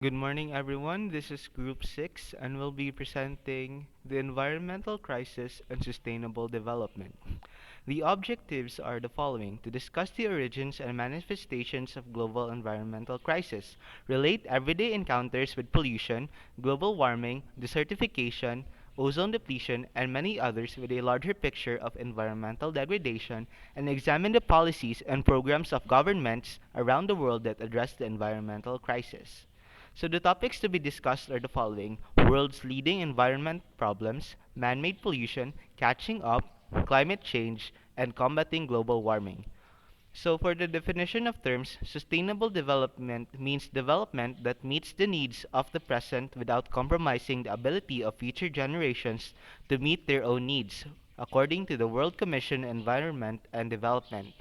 Good morning, everyone. This is Group 6, and we'll be presenting the environmental crisis and sustainable development. The objectives are the following: to discuss the origins and manifestations of global environmental crisis, relate everyday encounters with pollution, global warming, desertification, ozone depletion, and many others with a larger picture of environmental degradation, and examine the policies and programs of governments around the world that address the environmental crisis. So the topics to be discussed are the following: world's leading environment problems, man-made pollution, catching up, climate change, and combating global warming. So for the definition of terms, sustainable development means development that meets the needs of the present without compromising the ability of future generations to meet their own needs, according to the World Commission on Environment and Development.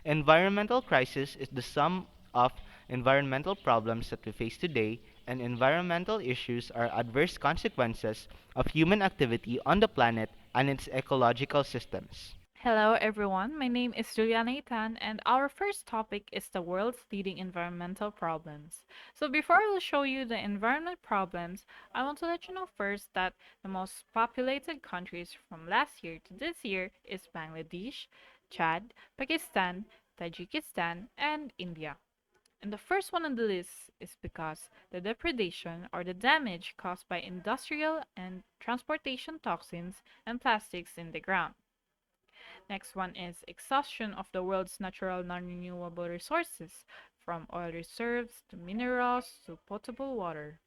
Environmental crisis is the sum of environmental problems that we face today, and environmental issues are adverse consequences of human activity on the planet and its ecological systems. Hello, everyone. My name is Juliana Itan, and our first topic is the world's leading environmental problems. So, before I will show you the environment problems, I want to let you know first that the most populated countries from last year to this year is Bangladesh, Chad, Pakistan, Tajikistan, and India. And the first one on the list is because the depredation or the damage caused by industrial and transportation toxins and plastics in the ground. Next one is exhaustion of the world's natural non-renewable resources, from oil reserves to minerals to potable water.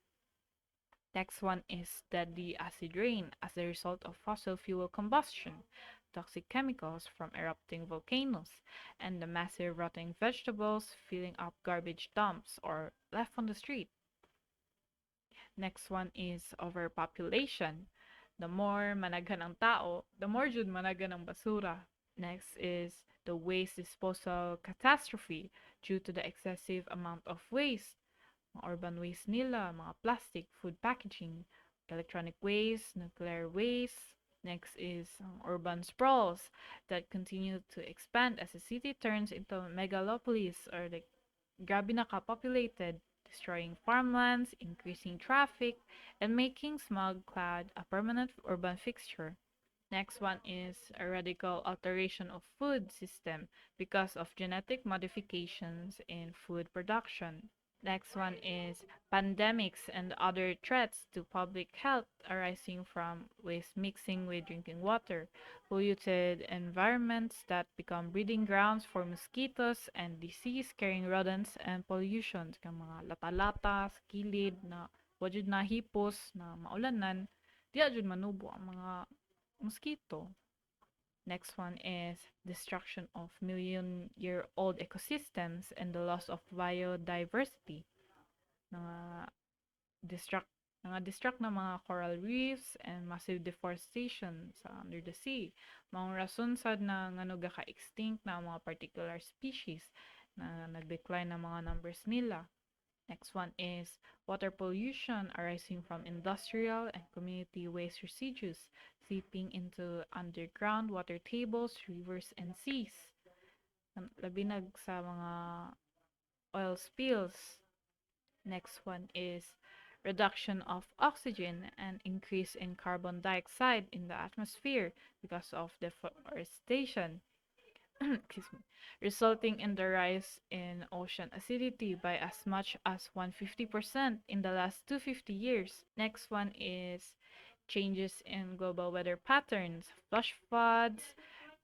Next one is deadly acid rain as a result of fossil fuel combustion, toxic chemicals from erupting volcanoes, and the massive rotting vegetables filling up garbage dumps or left on the street. Next one is overpopulation. The more managhan ang tao, the more jud managhan ang basura. Next is the waste disposal catastrophe due to the excessive amount of waste. Mga urban waste nila, mga plastic, food packaging, electronic waste, nuclear waste. Next is urban sprawls that continue to expand as the city turns into a megalopolis or like grabe na ka-populated, destroying farmlands, increasing traffic, and making smog cloud a permanent urban fixture. Next one is a radical alteration of food system because of genetic modifications in food production. Next one is pandemics and other threats to public health arising from waste mixing with drinking water, polluted environments that become breeding grounds for mosquitoes and disease-carrying rodents and pollution kang mga lata-lata sa kilid na wajud na hipos na maulanan, di jud manubo ang mga mosquito. Next one is destruction of million-year-old ecosystems and the loss of biodiversity. Mga destruct destruct na mga coral reefs and massive deforestation sa under the sea. Mga rason sad na ngano ka-extinct na mga particular species na nag-decline na mga numbers nila. Next one is water pollution arising from industrial and community waste residues seeping into underground water tables, rivers, and seas. Labi sa mga oil spills. Next one is reduction of oxygen and increase in carbon dioxide in the atmosphere because of deforestation. Excuse me, resulting in the rise in ocean acidity by as much as 150% in the last 250 years. Next one is changes in global weather patterns, flash floods,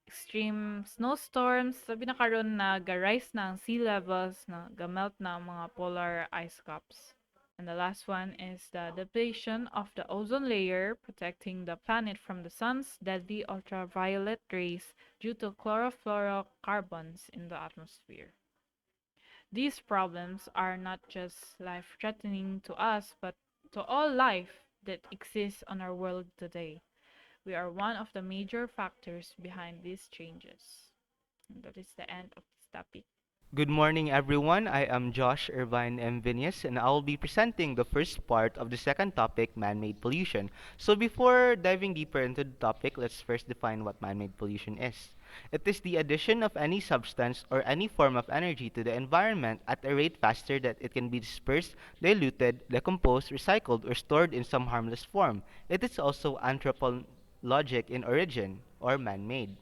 extreme snowstorms, sabi na karon na ga-rise na ang sea levels, na ga-melt na ang mga polar ice caps. And the last one is the depletion of the ozone layer, protecting the planet from the sun's deadly ultraviolet rays due to chlorofluorocarbons in the atmosphere. These problems are not just life-threatening to us, but to all life that exists on our world today. We are one of the major factors behind these changes. And that is the end of this topic. Good morning, everyone. I am Josh Irvine M. Vinius, and I will be presenting the first part of the second topic, man-made pollution. So before diving deeper into the topic, let's first define what man-made pollution is. It is the addition of any substance or any form of energy to the environment at a rate faster that it can be dispersed, diluted, decomposed, recycled, or stored in some harmless form. It is also anthropologic in origin, or man-made.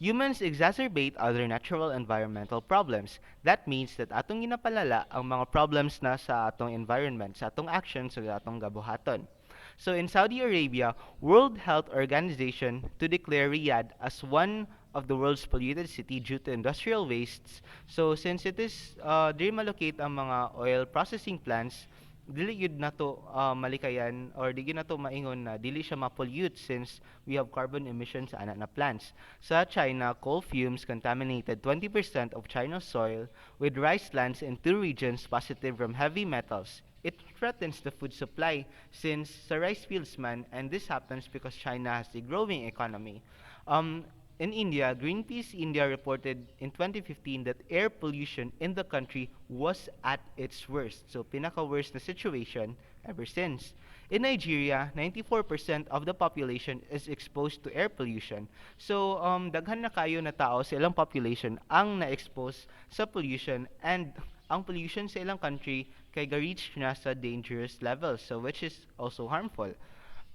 Humans exacerbate other natural environmental problems. That means that atong ginapalala ang mga problems na sa atong environment, sa atong actions, sa atong gabuhaton. So in Saudi Arabia, World Health Organization to declare Riyadh as one of the world's polluted city due to industrial wastes. So since it is diri malocate ang mga oil processing plants, dili yun na to malikayan or di gyud na to maingon na dili siya ma-pollute since we have carbon emissions sa ana na plants. Sa China, coal fumes contaminated 20% of China's soil with rice lands in two regions positive from heavy metals. It threatens the food supply since sa rice fields man, and this happens because China has a growing economy. Um, in India, Greenpeace India reported in 2015 that air pollution in the country was at its worst. So, pinaka-worst na situation ever since. In Nigeria, 94% of the population is exposed to air pollution. So, daghan na kayo na tao sa ilang population ang na-expose sa pollution, and ang pollution sa ilang country kay ga-reach na sa dangerous levels, so which is also harmful.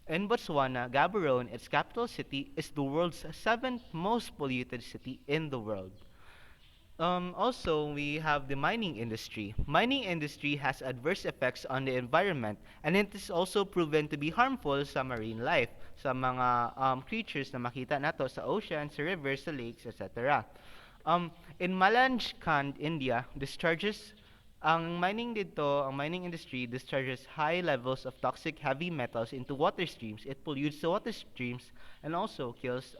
In Botswana, Gaborone, its capital city, is the world's seventh most polluted city in the world. Also, we have the mining industry. Mining industry has adverse effects on the environment, and it is also proven to be harmful sa marine life, sa mga creatures na makita nato sa ocean, sa rivers, sa lakes, etc. In Malanjkhand, India, discharges ang mining industry discharges high levels of toxic heavy metals into water streams. It pollutes the water streams and also kills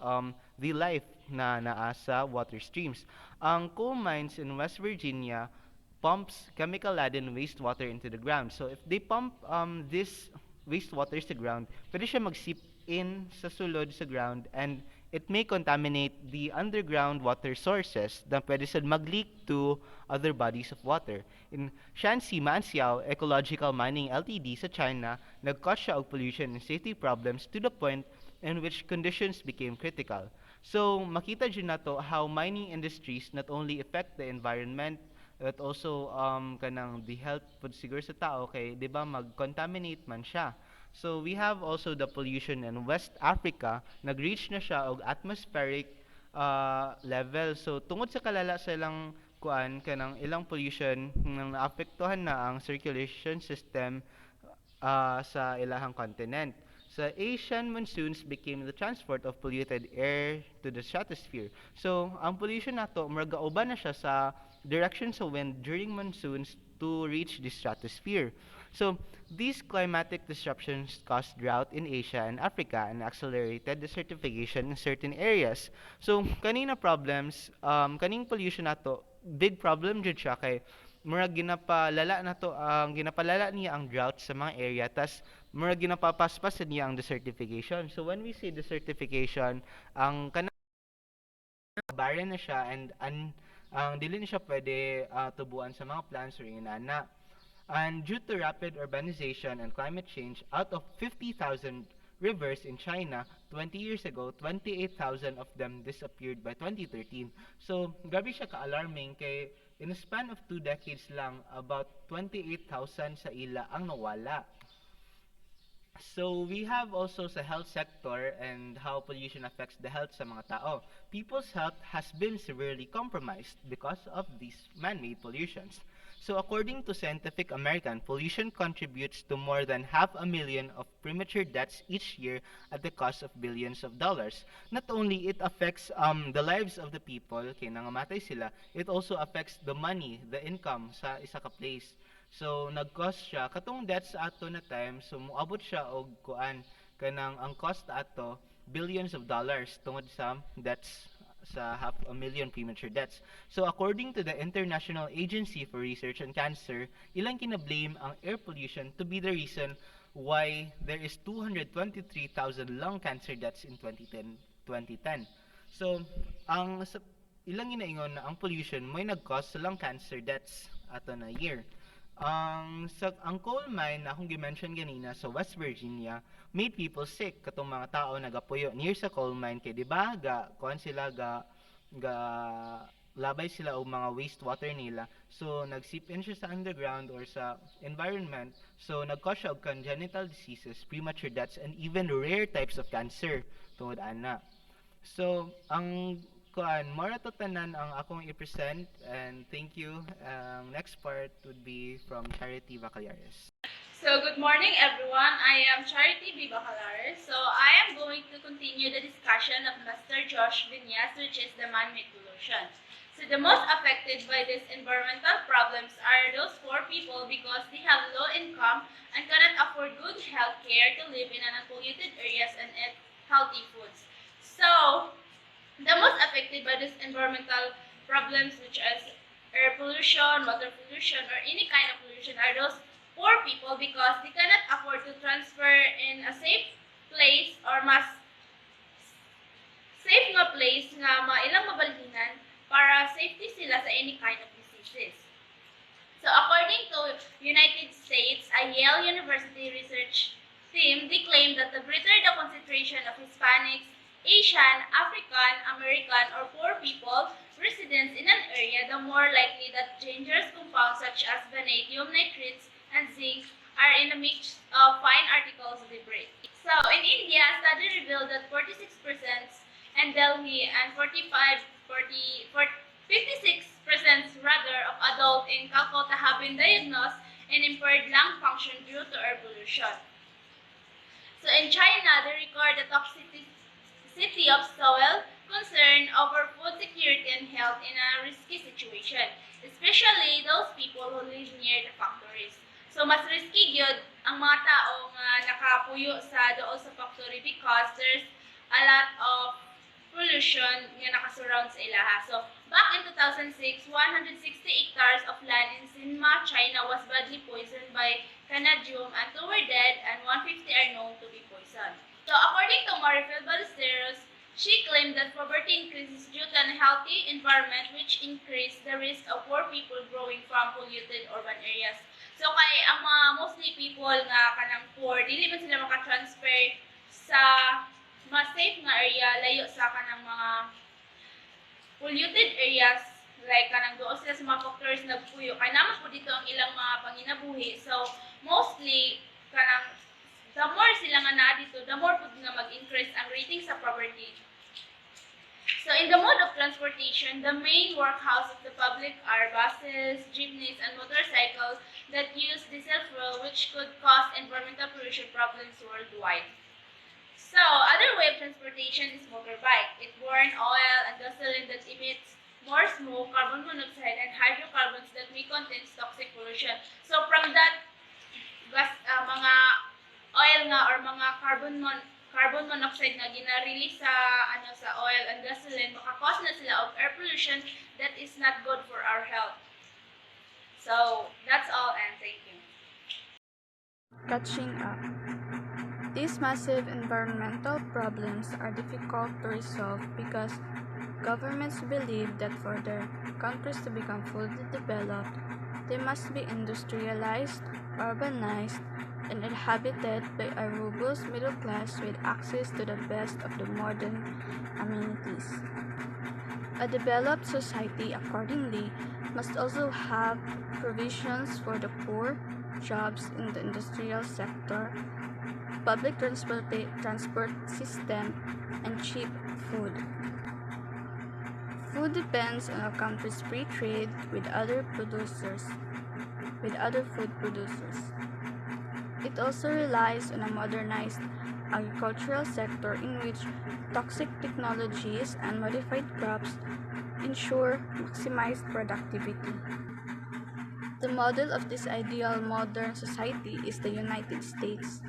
the life na naa sa water streams. Ang coal mines in West Virginia pumps chemical-laden wastewater into the ground. So if they pump this wastewater sa ground, pwede siya mag-seep in sa sulod sa ground, and it may contaminate the underground water sources na pwede sad mag-leak to other bodies of water. In Shanxi Manxiao Ecological Mining Ltd sa China, nag-cause siya og pollution and safety problems to the point in which conditions became critical. So, makita dyan na to how mining industries not only affect the environment, but also kanang the health pud siguro sa tao kay 'di ba mag-contaminate man siya. So we have also the pollution in West Africa, nag-reach na siya og atmospheric level. So tungod sa kalala sa ilang kuan kanang ilang pollution nang naapektuhan na ang circulation system sa ilahang continent. Sa Asian monsoons became the transport of polluted air to the stratosphere. So, ang pollution nato, maragauban na siya sa direction sa wind during monsoons to reach the stratosphere. So, these climatic disruptions caused drought in Asia and Africa and accelerated desertification in certain areas. So, kanina problems, kaning pollution nato, big problem jud siya kay murag ginapalala na to ang ginapalala niya ang drought sa mga area, tas murag ginapapaspas niya ang desertification. So when we say desertification, ang kanang barren na siya, and ang dili na siya pwede tubuan sa mga plants or inana. And due to rapid urbanization and climate change, out of 50,000 rivers in China 20 years ago, 28,000 of them disappeared by 2013. So, grabe siya ka-alarming kay in a span of 2 decades lang, about 28,000 sa ila ang nawala. So we have also sa health sector and how pollution affects the health sa mga tao. People's health has been severely compromised because of these man-made pollutions. So according to Scientific American, pollution contributes to more than 500,000 of premature deaths each year at the cost of billions of dollars. Not only it affects the lives of the people, kay nangamatay sila, it also affects the money, the income sa isa ka place. So nag-cost siya katong deaths ato na time, so moabot siya og kuan kanang ang cost ato billions of dollars tungod sa deaths sa 500,000 premature deaths. So according to the International Agency for Research on Cancer, ilang kina-blame ang air pollution to be the reason why there is 223,000 lung cancer deaths in 2010. So ang ilang inaingon na ang pollution mo'y nag-cause sa lung cancer deaths ato na year. Ang coal mine na akong gimension ganina sa West Virginia made people sick katong mga tao nagapuyo near sa coal mine kay di ba ga kuan sila ga labay sila og mga wastewater nila, so nag-seep in siya sa underground or sa environment, so nag-cause siya og congenital diseases, premature deaths, and even rare types of cancer tungod ana. So, ang kuan, mora to tanan ang akong i-present, and thank you. Ang next part would be from Charity Bacalares. So, good morning everyone. I am Charity B. Bacalares. So, I am going to continue the discussion of Mr. Josh Vinyas, which is the man-made pollution. So, the most affected by these environmental problems are those poor people because they have low income and cannot afford good health care to live in unpolluted areas and eat healthy foods. So, the most affected by these environmental problems, which is air pollution, water pollution, or any kind of pollution, are those poor people because they cannot afford to transfer in a safe place or mas safe nga place nga mailang mabalhinan para safety sila sa any kind of diseases. So according to United States, a Yale University research team, they claim that the greater the concentration of Hispanics, Asian, African, American, or poor people residents in an area, the more likely that dangerous compounds such as vanadium nitrates and zinc are in a mix of fine particles of debris. So in India, a study revealed that 46% and Delhi and 56% rather of adults in Calcutta have been diagnosed and impaired lung function due to air pollution. So in China, they record the toxicity of soil, concern over food security and health in a risky situation, especially those people who live near the factories. So mas risky gyud ang mga tao nga nakapuyo sa dool sa factory because there's a lot of pollution nga nakasurround sa ilaha. So back in 2006, 160 hectares of land in Sinma, China was badly poisoned by canadium and 2 were dead and 150 are known to be poisoned. So according to Marifel Ballesteros, she claimed that poverty increases due to an unhealthy environment which increase the risk of poor people growing from polluted urban areas. So kay ang mga mostly people nga kanang poor, dili man sila maka-transfer sa mas safe nga area layo sa kanang mga polluted areas like kanang doon sila sa mga factories nagpuyo kay naman po dito ang ilang mga panginabuhi. So mostly kanang the more sila nga naa dito, the more pud nga mag-increase ang rating sa poverty. So in the mode of transportation, the main workhouse of the public are buses, jeepneys, and motorcycles that use diesel fuel, which could cause environmental pollution problems worldwide. So other way of transportation is motorbike. It burns oil and gasoline that emits more smoke, carbon monoxide, and hydrocarbons that may contain toxic pollution. So from that mga oil nga or mga carbon monoxide na gina-release sa sa oil and gasoline, maka-cause na sila of air pollution that is not good for our health. So that's all and thank you. Catching up. These massive environmental problems are difficult to resolve because governments believe that for their countries to become fully developed, they must be industrialized, urbanized, and inhabited by a robust middle class with access to the best of the modern amenities. A developed society, accordingly, must also have provisions for the poor, jobs in the industrial sector, public transport system, and cheap food. Food depends on a country's free trade with other food producers. It also relies on a modernized agricultural sector in which toxic technologies and modified crops ensure maximized productivity. The model of this ideal modern society is the United States,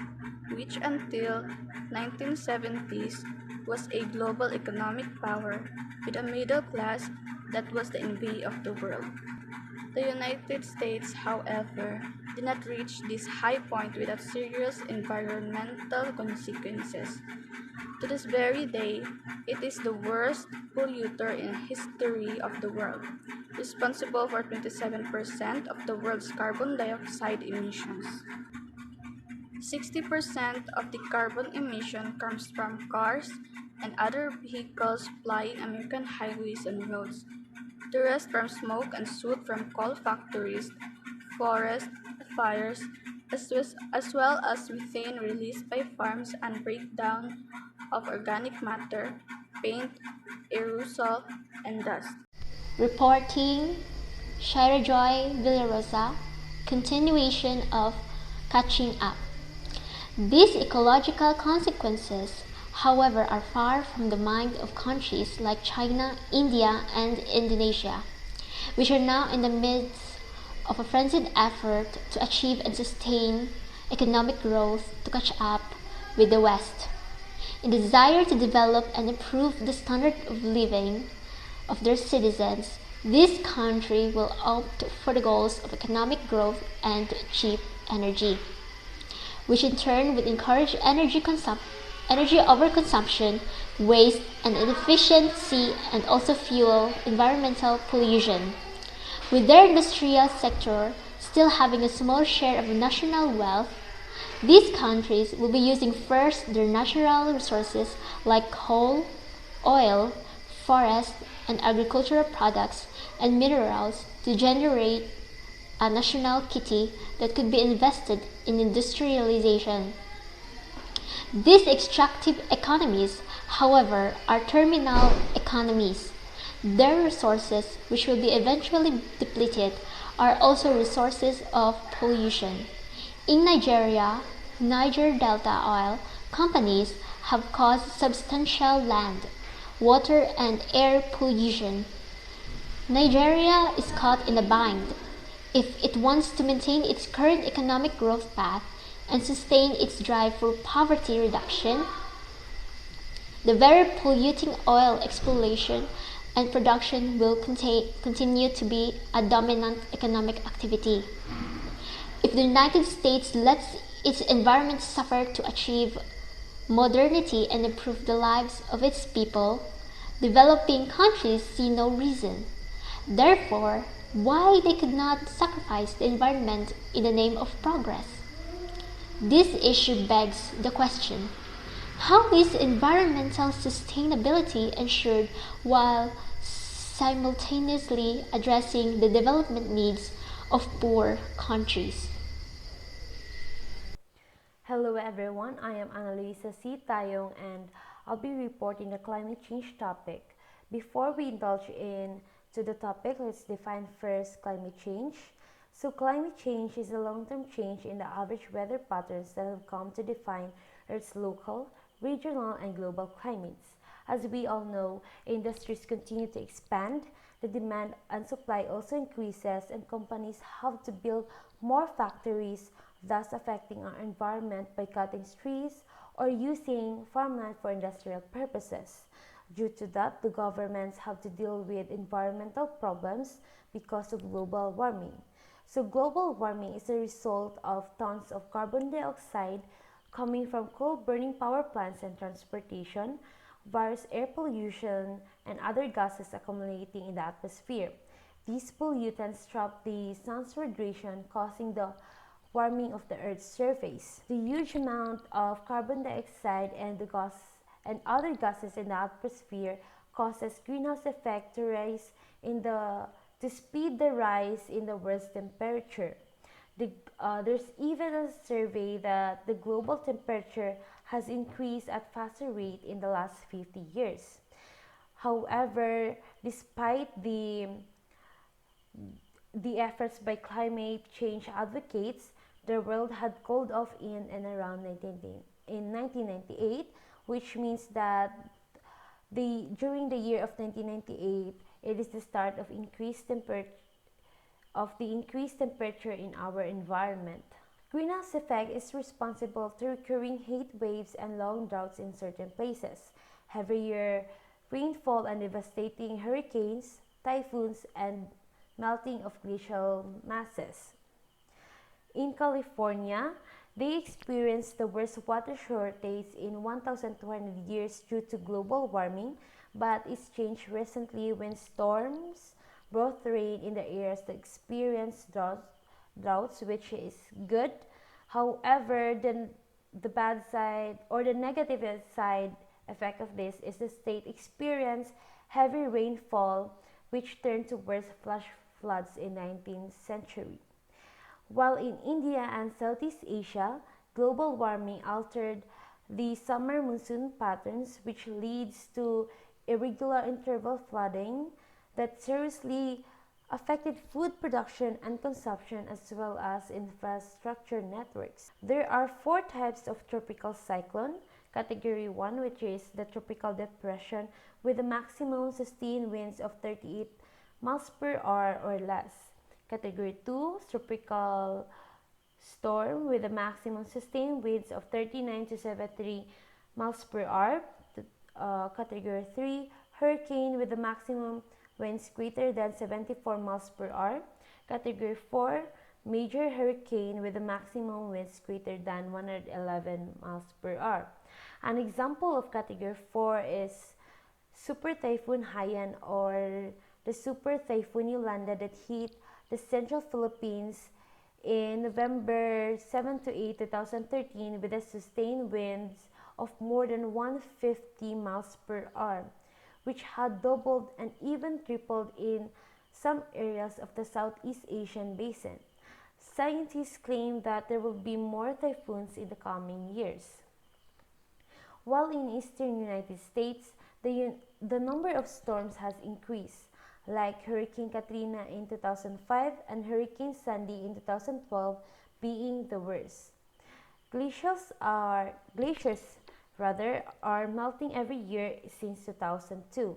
which until 1970s was a global economic power with a middle class that was the envy of the world. The United States, however, did not reach this high point without serious environmental consequences. To this very day, it is the worst polluter in history of the world, responsible for 27% of the world's carbon dioxide emissions. 60% of the carbon emission comes from cars and other vehicles plying American highways and roads. The rest from smoke and soot from coal factories, forest fires, as well as methane released by farms and breakdown of organic matter, paint, aerosol, and dust. Reporting Shira Joy Villarosa, continuation of catching up. These ecological consequences, however, are far from the mind of countries like China, India, and Indonesia, which are now in the midst of a frenzied effort to achieve and sustain economic growth to catch up with the West. In the desire to develop and improve the standard of living of their citizens, this country will opt for the goals of economic growth and cheap energy, which in turn would encourage energy overconsumption, waste, and inefficiency, and also fuel environmental pollution. With their industrial sector still having a small share of national wealth, these countries will be using first their natural resources like coal, oil, forest, and agricultural products and minerals to generate a national kitty that could be invested in industrialization. These extractive economies, however, are terminal economies. Their resources, which will be eventually depleted, are also resources of pollution. In Nigeria, Niger Delta Oil companies have caused substantial land, water, and air pollution. Nigeria is caught in a bind. If it wants to maintain its current economic growth path and sustain its drive for poverty reduction, the very polluting oil exploration and production will continue to be a dominant economic activity. If the United States lets its environment suffer to achieve modernity and improve the lives of its people, developing countries see no reason, therefore, why they could not sacrifice the environment in the name of progress. This issue begs the question: how is environmental sustainability ensured while simultaneously addressing the development needs of poor countries? Hello everyone, I am Annalisa C. Tayong and I'll be reporting the climate change topic. Before we indulge into the topic, let's define first climate change. So climate change is a long-term change in the average weather patterns that have come to define Earth's local, regional, and global climates. As we all know, industries continue to expand, the demand and supply also increases, and companies have to build more factories, thus affecting our environment by cutting trees or using farmland for industrial purposes. Due to that, the governments have to deal with environmental problems because of global warming. So global warming is a result of tons of carbon dioxide coming from coal burning power plants and transportation, various air pollution, and other gases accumulating in the atmosphere. These pollutants trap the sun's radiation, causing the warming of the Earth's surface. The huge amount of carbon dioxide and other gases in the atmosphere causes greenhouse effect to rise to speed the rise in the world's temperature. There's even a survey that the global temperature has increased at faster rate in the last 50 years. However, despite the efforts by climate change advocates, the world had cooled off in and around 1998, which means that during the year of 1998, it is the start of the increased temperature in our environment. Greenhouse effect is responsible to recurring heat waves and long droughts in certain places, heavier rainfall and devastating hurricanes, typhoons, and melting of glacial masses. In California, they experienced the worst water shortage in 1,200 years due to global warming, but it's changed recently when storms brought rain in the areas that experienced droughts, which is good. However, the bad side or the negative side effect of this is the state experienced heavy rainfall, which turned to worse flash floods in 19th century. While in India and Southeast Asia, global warming altered the summer monsoon patterns, which leads to irregular interval flooding that seriously affected food production and consumption as well as infrastructure networks. There are four types of tropical cyclone. Category 1, which is the tropical depression with a maximum sustained winds of 38 miles per hour or less. Category 2, tropical storm with a maximum sustained winds of 39 to 73 miles per hour. Category 3, hurricane with a maximum winds greater than 74 miles per hour. Category 4, major hurricane with a maximum winds greater than 111 miles per hour. An example of Category 4 is Super Typhoon Haiyan or the Super Typhoon Yolanda that hit the central Philippines in November 7 to 8, 2013 with a sustained winds of more than 150 miles per hour, which had doubled and even tripled in some areas of the Southeast Asian basin. Scientists claim that there will be more typhoons in the coming years. While in eastern United States, the number of storms has increased, like Hurricane Katrina in 2005 and Hurricane Sandy in 2012 being the worst. Glaciers are melting every year since 2002,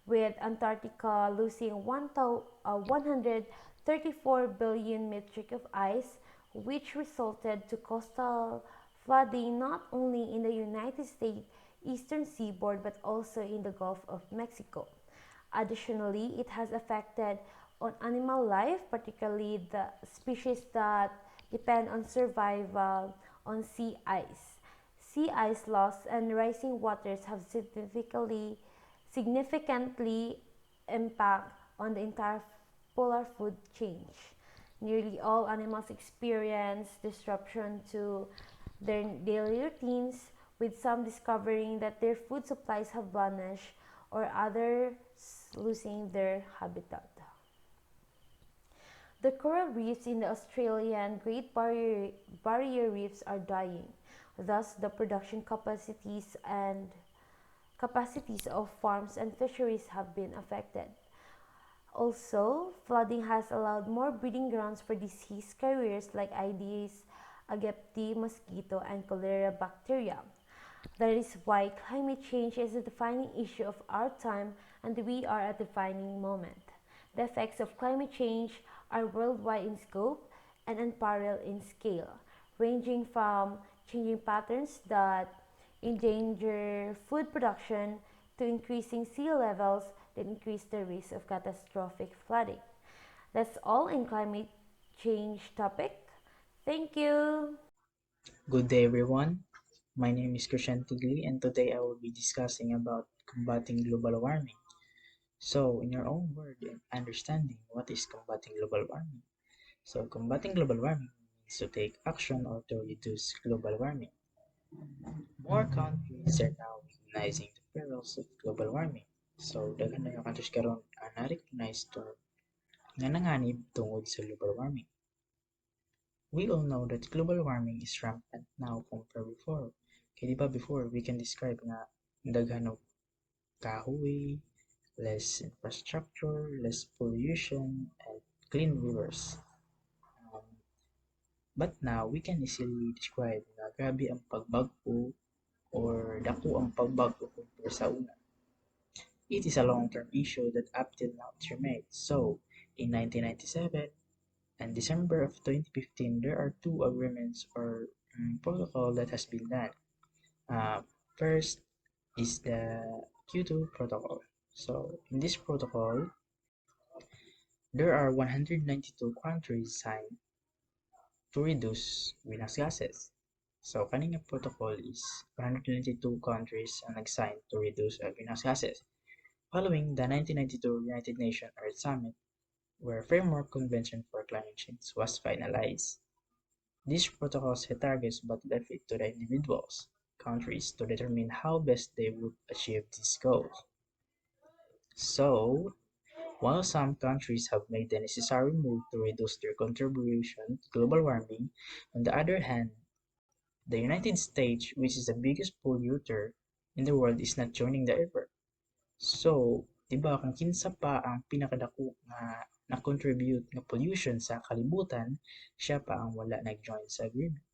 with Antarctica losing 134 billion metric of ice, which resulted to coastal flooding not only in the United States eastern seaboard but also in the Gulf of Mexico. Additionally, it has affected on animal life, particularly the species that depend on survival on sea ice. Sea ice loss and rising waters have significantly impact on the entire polar food chain. Nearly all animals experience disruption to their daily routines, with some discovering that their food supplies have vanished or others losing their habitat. The coral reefs in the Australian Barrier Reefs are dying. Thus, the production capacities of farms and fisheries have been affected. Also, flooding has allowed more breeding grounds for disease carriers like Aedes aegypti mosquito and cholera bacteria. That is why climate change is a defining issue of our time and we are at a defining moment. The effects of climate change are worldwide in scope and unparalleled in scale, ranging from changing patterns that endanger food production to increasing sea levels that increase the risk of catastrophic flooding. That's all in climate change topic. Thank you. Good day, everyone. My name is Christian Tigli, and today I will be discussing about combating global warming. So, in your own word and understanding, what is combating global warming? So, combating global warming means to take action or to reduce global warming. More countries are now recognizing the perils of global warming. So, daghan na yung countries karon na-recognize to nga nanganib tungod sa global warming. We all know that global warming is rampant now compared before. Kaya di ba before, we can describe nga daghan og kahoy, less infrastructure, less pollution, and clean rivers. Um, but now, we can easily describe na grabe ang pagbago or dako ang pagbago compare sa una. It is a long-term issue that up till now it remains. So, in 1997 and December of 2015, there are two agreements or protocol that has been done. First is the Kyoto Protocol. So, in this protocol, There are 192 countries signed to reduce greenhouse gases. So, kaning protocol is 192 countries ang nag-sign to reduce greenhouse gases. Following the 1992 United Nations Earth Summit, where Framework Convention for Climate Change was finalized. These protocols set targets but left it to the individuals, countries to determine how best they would achieve these goals. So, while some countries have made the necessary move to reduce their contribution to global warming, on the other hand, the United States, which is the biggest polluter in the world, is not joining the effort. So, 'di ba kung kinsa pa ang pinakadako nga na-contribute nga pollution sa kalibutan, siya pa ang wala nag-join sa agreement.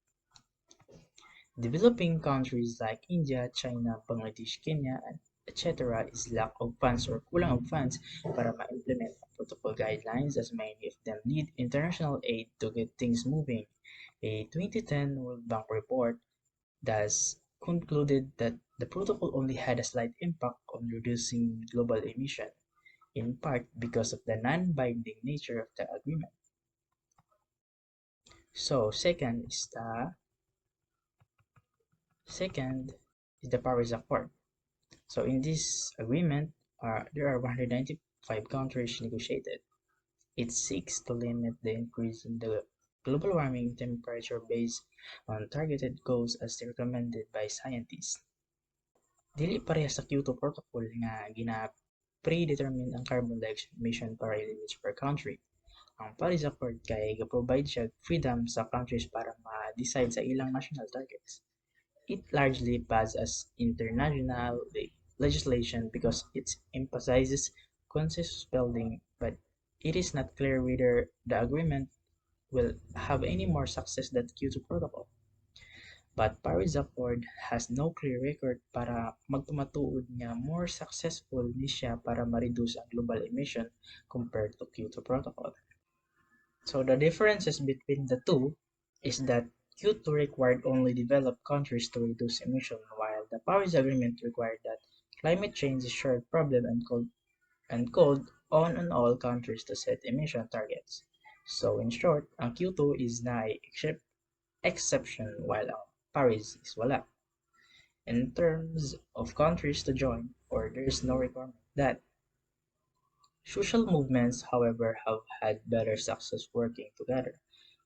Developing countries like India, China, Bangladesh, Kenya, etc. is lack of funds or kulang of funds para ma-implement ang protocol guidelines as many of them need international aid to get things moving. A 2010 World Bank report thus concluded that the protocol only had a slight impact on reducing global emission, in part because of the non-binding nature of the agreement. So, second is the Paris Accord. So, in this agreement, there are 195 countries negotiated. It seeks to limit the increase in the global warming temperature based on targeted goals as recommended by scientists. Dili pareha sa Kyoto Protocol nga gina-predetermine ang carbon dioxide emission para limits per country. Ang Paris Accord kay ga-provide siya freedom sa countries para ma-decide sa ilang national targets. It largely passes as international legislation because it emphasizes consensus building, but it is not clear whether the agreement will have any more success than the Kyoto Protocol. But Paris Accord has no clear record para magpamatuod nga more successful ni siya para ma-reduce ang global emission compared to Kyoto Protocol. So the differences between the two is that Kyoto required only developed countries to reduce emission, while the Paris Agreement required that climate change is a shared problem and called on all countries to set emission targets. So in short, ang Kyoto is na exception while ang Paris is wala. In terms of countries to join, or there is no requirement that. Social movements, however, have had better success working together,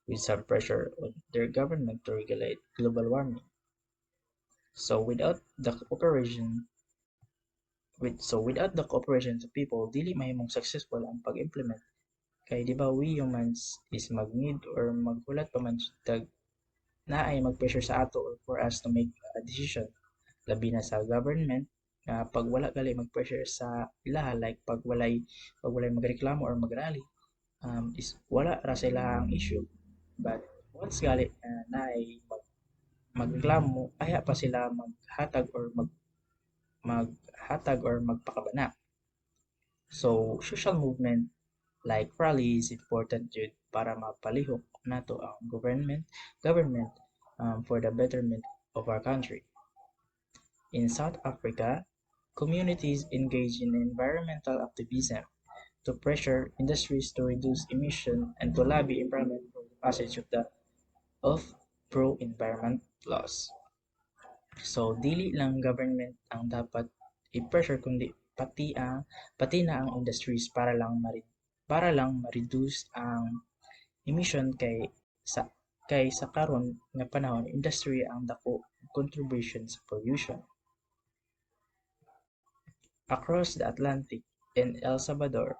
with some pressure on their government to regulate global warming. So without the cooperation of people, dili mahimong successful ang pag-implement. Kay di ba we humans is mag-need or maghulat pa man tag na ay mag-pressure sa ato or for us to make a decision. Labi na sa government na pag wala gali mag-pressure sa ilaha, like pag walay magreklamo or magrally, is wala ra sa ilahang issue. But once gali na ay magreklamo, aya pa sila maghatag or magpakabana. So social movement like rally is important jud para mapalihok nato ang government for the betterment of our country. In South Africa, communities engage in environmental activism to pressure industries to reduce emission and to lobby improvement for the passage of pro-environment laws. So dili lang government ang dapat i-pressure kundi pati na ang industries para lang ma-reduce ang emission kay sa karon nga panahon industry ang dako contribution sa pollution. Across the Atlantic in El Salvador,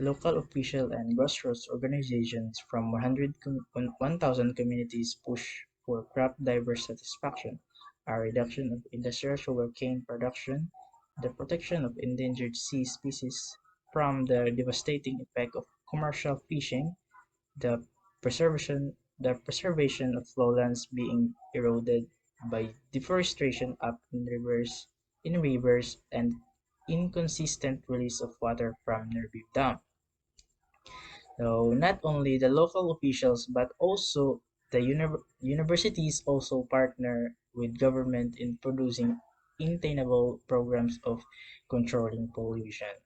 local official and grassroots organizations from 1,000 communities push for crop diverse satisfaction, a reduction of industrial sugarcane production, the protection of endangered sea species from the devastating effect of commercial fishing, the preservation of lowlands being eroded by deforestation up in rivers and inconsistent release of water from nearby dam. So not only the local officials but also the universities also partner with government in producing attainable programs of controlling pollution.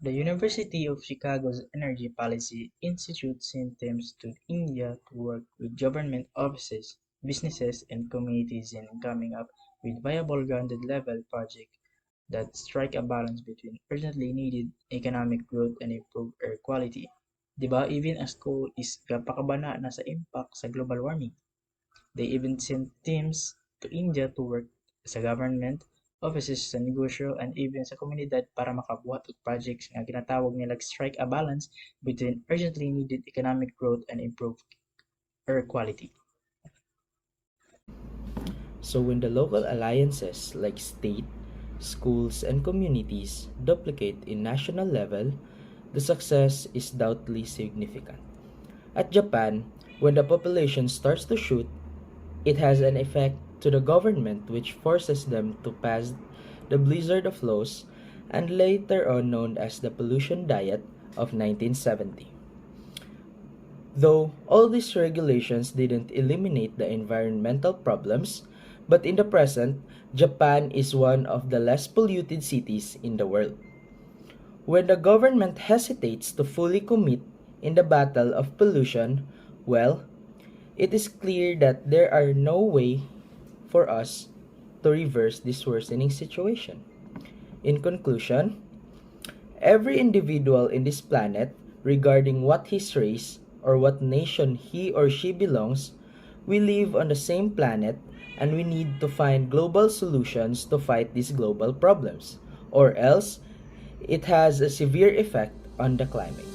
The University of Chicago's Energy Policy Institute sent teams to India to work with government offices, businesses, and communities in coming up with viable grounded level projects that strike a balance between urgently needed economic growth and improved air quality. Di ba, even as coal is kapakabana na sa impact sa global warming. They even sent teams to India to work sa government, offices sa negosyo, and even sa komunidad para makabuhat og projects nga ginatawag nilang strike a balance between urgently needed economic growth and improved air quality. So when the local alliances like state, schools, and communities duplicate in national level, the success is doubtly significant. At Japan, when the population starts to shoot, it has an effect to the government which forces them to pass the Blizzard of Laws and later on known as the Pollution Diet of 1970. Though all these regulations didn't eliminate the environmental problems, but in the present, Japan is one of the less polluted cities in the world. When the government hesitates to fully commit in the battle of pollution, well, it is clear that there are no way for us to reverse this worsening situation. In conclusion, every individual in this planet, regarding what his race or what nation he or she belongs, we live on the same planet and we need to find global solutions to fight these global problems, or else it has a severe effect on the climate.